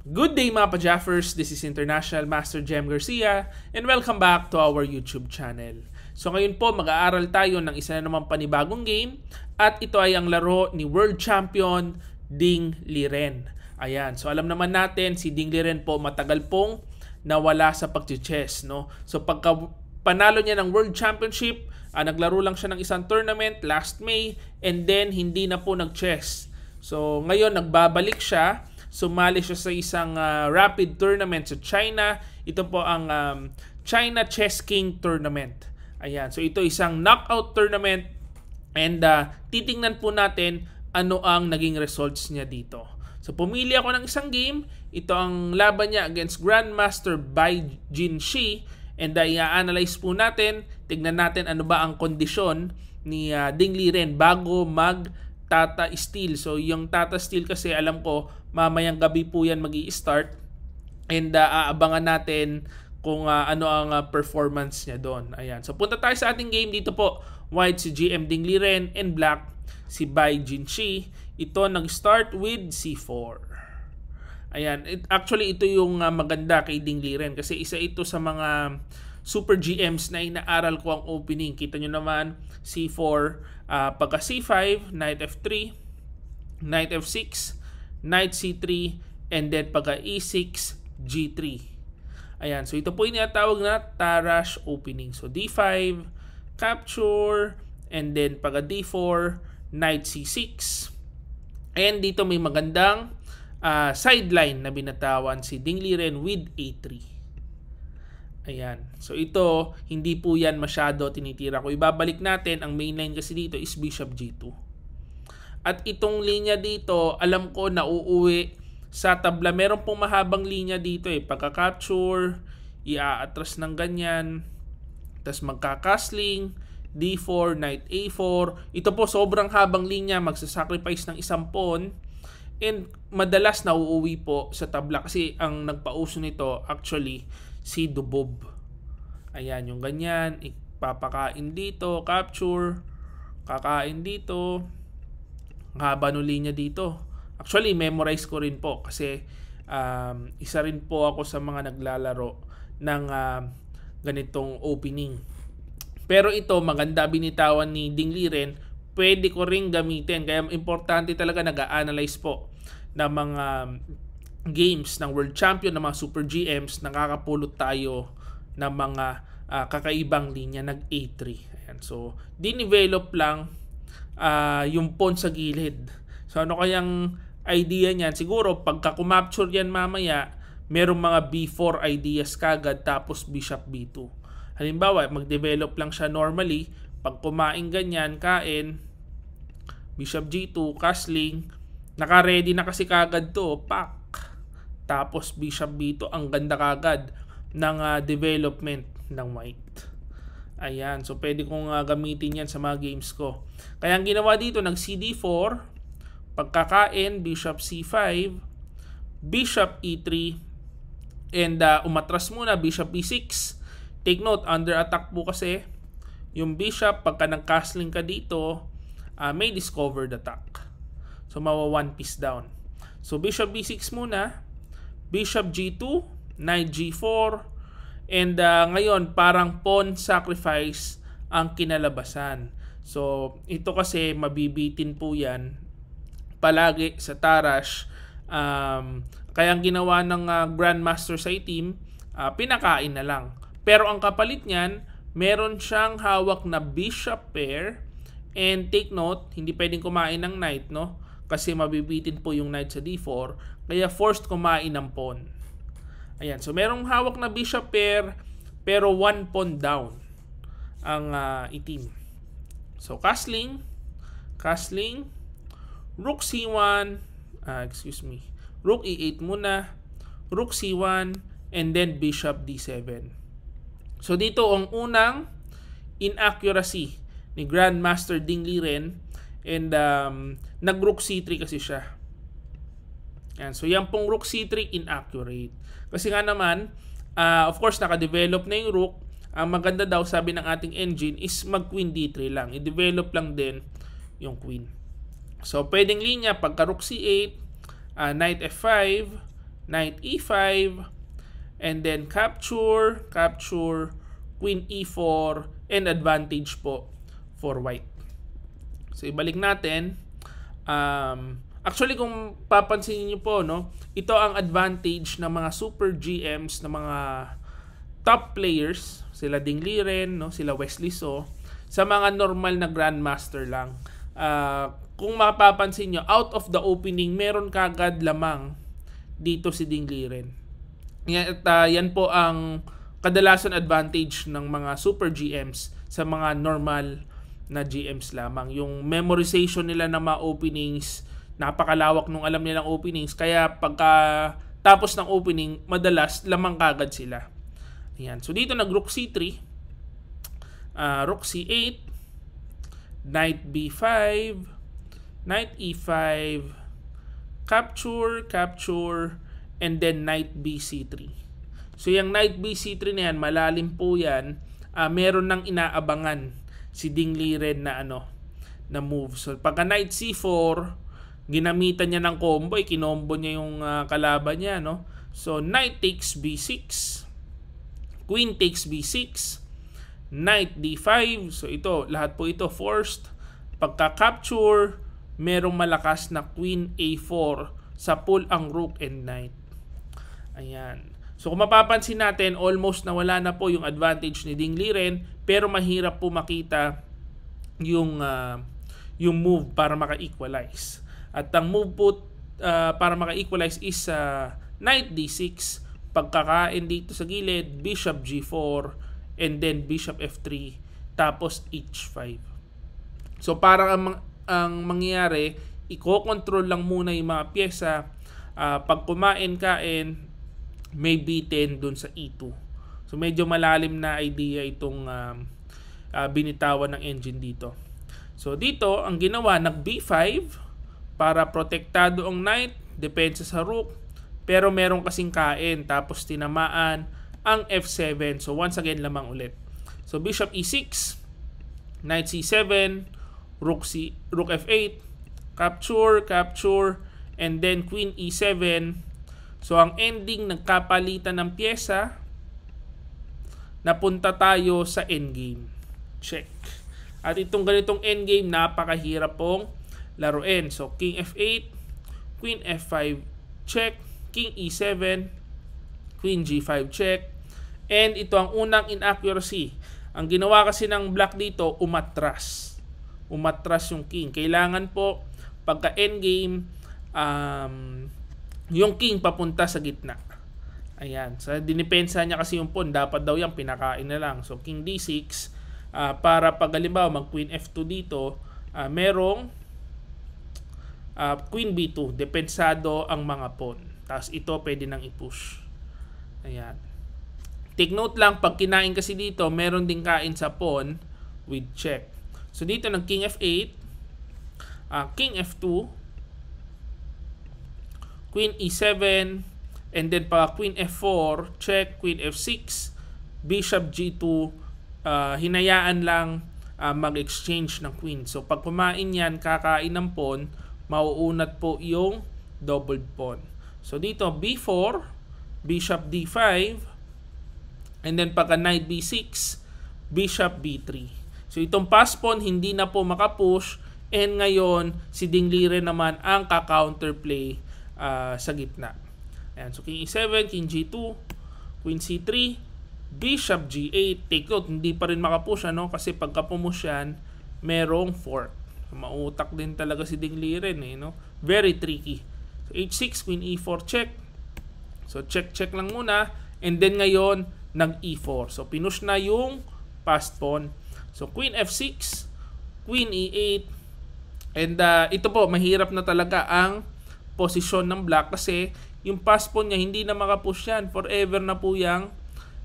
Good day mga pa-Jaffers, this is International Master Jem Garcia and welcome back to our YouTube channel. So ngayon po mag-aaral tayo ng isa na namang panibagong game at ito ay ang laro ni World Champion Ding Liren. Ayan, so alam naman natin si Ding Liren po matagal pong nawala sa pag-chess, no? So pagka panalo niya ng World Championship, naglaro lang siya ng isang tournament last May and then hindi na po nag-chess. So ngayon nagbabalik siya. Sumali siya sa isang rapid tournament sa China. Ito po ang China Chess King Tournament. Ayan. So ito isang knockout tournament and titingnan po natin ano ang naging results niya dito. So pumili ako ng isang game. Ito ang laban niya against Grandmaster Bai Jinshi and i-analyze po natin. Tignan natin ano ba ang kondisyon ni Ding Liren bago Tata Steel. So yung Tata Steel kasi alam ko mamayang gabi po yan mag-i-start and aabangan natin kung ano ang performance niya doon. Ayan. So punta tayo sa ating game dito po. White si GM Ding Liren and black si Bai Jinshi. Ito nag-start with C4. Ayan. Actually ito yung maganda kay Ding Liren kasi isa ito sa mga super GMs na inaaral ko ang opening. Kita nyo naman C4, pagka C5, Knight F3, Knight F6, Knight C3, and then pagka E6, G3. Ayan, so ito po yung tinatawag na Tarrasch opening. So D5, capture, and then pagka D4, Knight C6. And dito may magandang sideline na binatawan si Ding Liren with A3. Ayan. So ito, hindi po yan masyado tinitira ko. Ibabalik natin, ang main line kasi dito is Bishop G2. At itong linya dito, alam ko na uuwi sa tabla. Meron pong mahabang linya dito eh. Pagka-capture, i-atras ng ganyan. Tapos magka-castling, D4, Knight A4. Ito po sobrang habang linya, magsasacrifice ng isang pawn. And madalas na uuwi po sa tabla. Kasi ang nagpauso nito, actually, si Dubob. Ayan, yung ganyan. Ipapakain dito, capture, kakain dito. Ang haba ng linya dito. Actually, memorize ko rin po kasi isa rin po ako sa mga naglalaro ng ganitong opening. Pero ito, maganda binitawan ni Ding Liren. Pwede ko rin gamitin. Kaya importante talaga nag-a-analyze po ng mga games ng World Champion, ng mga Super GMs. Nakakapulot tayo ng mga kakaibang linya. Nag-A3. Ayan. So, dinevelop lang yung pawn sa gilid. So ano kayang idea niyan? Siguro pagka kumapture yan mamaya, merong mga B4 ideas kagad tapos Bishop B2. Halimbawa, mag-develop lang siya normally. Pag kumain ganyan, kain, Bishop G2, castling, naka-ready na kasi kagad to, pak. Tapos Bishop B2, ang ganda kagad ng development ng white. Ayan, so pwede kong gamitin yan sa mga games ko. Kaya ang ginawa dito, nag-CD4, pagkakain, Bishop C5, Bishop E3, and umatras muna, Bishop B6. Take note, under attack po kasi, yung Bishop, pagka nag-castling ka dito, may discovered attack. So, mawa one piece down. So, Bishop B6 muna, Bishop G2, Knight G4, and ngayon, parang pawn sacrifice ang kinalabasan. So, ito kasi mabibitin po yan palagi sa Tarrasch. Kaya ang ginawa ng Grandmaster sa team, pinakain na lang. Pero ang kapalit niyan, meron siyang hawak na Bishop pair. And take note, hindi pwedeng kumain ng Knight, no? Kasi mabibitin po yung Knight sa D4. Kaya forced kumain ng pawn. Ayan, so merong hawak na Bishop pair pero one pawn down ang itim. So castling, Rook C1, Rook E8 muna, Rook C1, and then Bishop D7. So dito ang unang inaccuracy ni Grandmaster Ding Liren and nag-Rook C3 kasi siya. Yan, so yan pong Rook C3 inaccurate. Kasi nga naman, of course, naka-develop na yung Rook. Ang maganda daw, sabi ng ating engine, is mag-Queen D3 lang. I-develop lang din yung Queen. So, pwedeng linya, pagka Rook C8, Knight F5, knight e5, and then capture, queen e4, and advantage po for white. So ibalik natin. Actually kung papansin niyo po, no, ito ang advantage ng mga super GMs, ng mga top players, sila Ding Liren, no, sila Wesley So, sa mga normal na grandmaster lang. Kung mapapansin nyo, out of the opening, meron kagad lamang dito si Ding Liren. Yan po ang kadalasan advantage ng mga super GMs sa mga normal na GMs lamang. Yung memorization nila ng mga openings, napakalawak nung alam nilang openings, kaya pagka tapos ng opening, madalas lamang kagad sila. Ayan. So dito nag-rook c3, rook c8, knight b5, knight e5, capture, and then knight bc3. So yung knight bc3 na yan, malalim po yan. Meron nang inaabangan si Ding Liren na na move. So pagka knight c4, ginamitan niya ng combo, kinombo niya yung kalaban niya, no? So knight takes b6, queen takes b6, knight d5. So ito, lahat po ito forced. Pagka capture, merong malakas na queen a4 sa pull ang rook and knight. Ayan. So kung mapapansin natin, almost nawala na po yung advantage ni Ding Liren, pero mahirap po makita yung move para maka-equalize. At ang move po para maka-equalize is knight d6, pagkakain dito sa gilid, bishop g4, and then bishop f3, tapos h5. So parang ang mangyayari, i-control lang muna yung mga pyesa. Pag kumain-kain, may bitin dun sa e2. So medyo malalim na idea itong binitawan ng engine dito. So dito, ang ginawa, nag b5 para protektado ang knight, depensa sa rook, pero meron kasing kain, tapos tinamaan ang f7. So once again, lamang ulit. So bishop e6, knight c7, rook f8, capture, and then queen e7. So ang ending, nagkapalitan ng pyesa, napunta tayo sa endgame. Check. At itong ganitong endgame, napakahirap pong laruin. So king f8, queen f5 check, king e7, queen g5 check. And ito ang unang inaccuracy. Ang ginawa kasi ng black dito, umatras yung king. Kailangan po pagka endgame, yung king papunta sa gitna. Ayan. So dinipensa niya kasi yung pawn, dapat daw yan pinakain na lang. So king d6, para pag halimbawa mag queen f2 dito, merong queen b2, depensado ang mga pawn. Tapos ito pwede nang i-push. Ayan. Take note lang, pag kinain kasi dito, meron din kain sa pawn with check. So dito ng king f8, king f2, queen e7, and then pa queen f4, check, queen f6, bishop g2, hinayaan lang mag-exchange ng queen. So pag kumain yan, kakain ng pawn, mauunat po yung doubled pawn. So dito b4, bishop d5, and then pagka knight b6, bishop b3. So itong pass pawn hindi na po makapush, and ngayon si Ding Liren naman ang ka-counterplay sa gitna. Ayan, so king e7, king g2, queen c3, bishop g8. Take note, hindi pa rin makapush kasi pagka pumush yan, merong fork. So, mautak din talaga si Ding Liren Very tricky. So h6, queen e4 check. So check lang muna, and then ngayon nag e4. So pinush na yung passed pawn. So queen f6, queen e8, and ito po, mahirap na talaga ang posisyon ng black kasi yung pass pawn niya hindi na makapush yan. Forever na po yang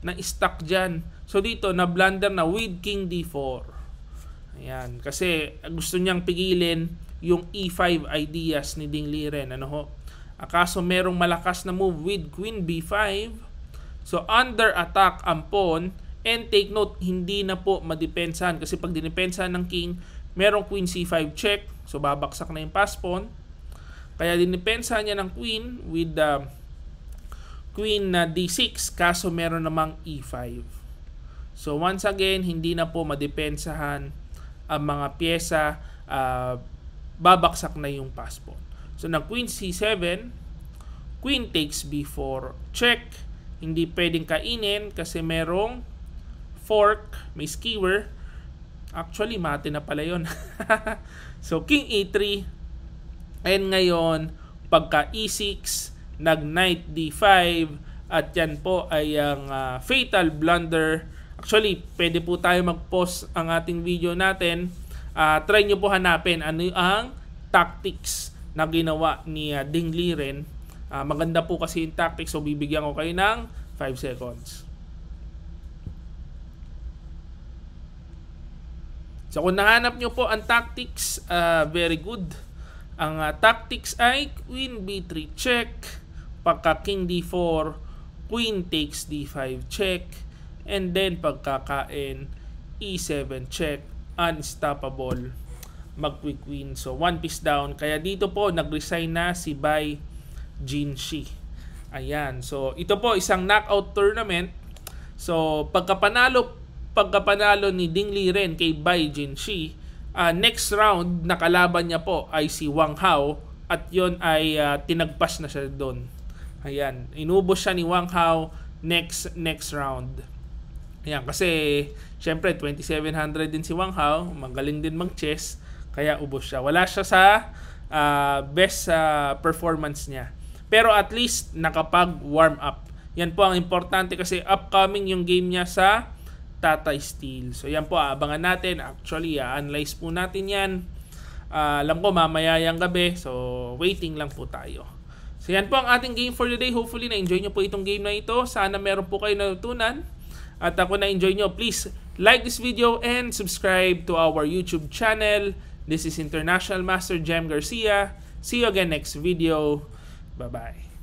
na-stuck dyan. So dito, na-blunder na with king d4. Ayan. Kasi gusto niyang pigilin yung e5 ideas ni Ding Liren. Kaso merong malakas na move with queen b5. So under attack ang pawn. And take note, hindi na po madepensahan. Kasi pag dinepensahan ng king, merong queen c5 check. So babaksak na yung pass pawn. Kaya dinipensahan niya ng queen with Queen na D6, kaso meron namang E5. So once again, hindi na po madepensahan ang mga pyesa, babaksak na yung pass pawn. So na Queen C7, Queen takes B4, check. Hindi pwedeng kainin kasi merong fork, may skewer. Actually, mate na pala yun. So King E3, and ngayon, pagka E6, nag-Knight D5, at yan po ay ang fatal blunder. Actually, pwede po tayo mag-pause ang ating video natin. Try nyo po hanapin ano ang tactics na ginawa ni Ding Liren. Maganda po kasi yung tactics, so bibigyan ko kayo ng 5 seconds. So kung nahanap nyo po ang tactics, very good. Ang tactics ay Queen B3 check, pagka King D4, Queen takes D5 check, and then pagkakain E7 check, unstoppable, mag-queen. So one piece down. Kaya dito po nag-resign na si Bai Jinshi. Ayan. So ito po isang knockout tournament. So pagkapanalo ni Ding Liren kay Bai Jinshi, next round nakalaban niya po ay si Wang Hao, at yon ay tinagpas na siya doon. Ayan, inubos siya ni Wang Hao next round. Ayan, kasi syempre 2700 din si Wang Hao, magaling din mag-chess, kaya ubos siya. Wala siya sa best performance niya. Pero at least nakapag-warm up. Yan po ang importante kasi upcoming yung game niya sa Tatay Steel. So yan po, abangan natin. Actually, analyze po natin yan. Alam ko mamaya yung gabi. So waiting lang po tayo. So yan po ang ating game for today. Hopefully na-enjoy nyo po itong game na ito. Sana meron po kayo natutunan. At ako na-enjoy nyo, please like this video and subscribe to our YouTube channel. This is International Master Jem Garcia. See you again next video. Bye-bye.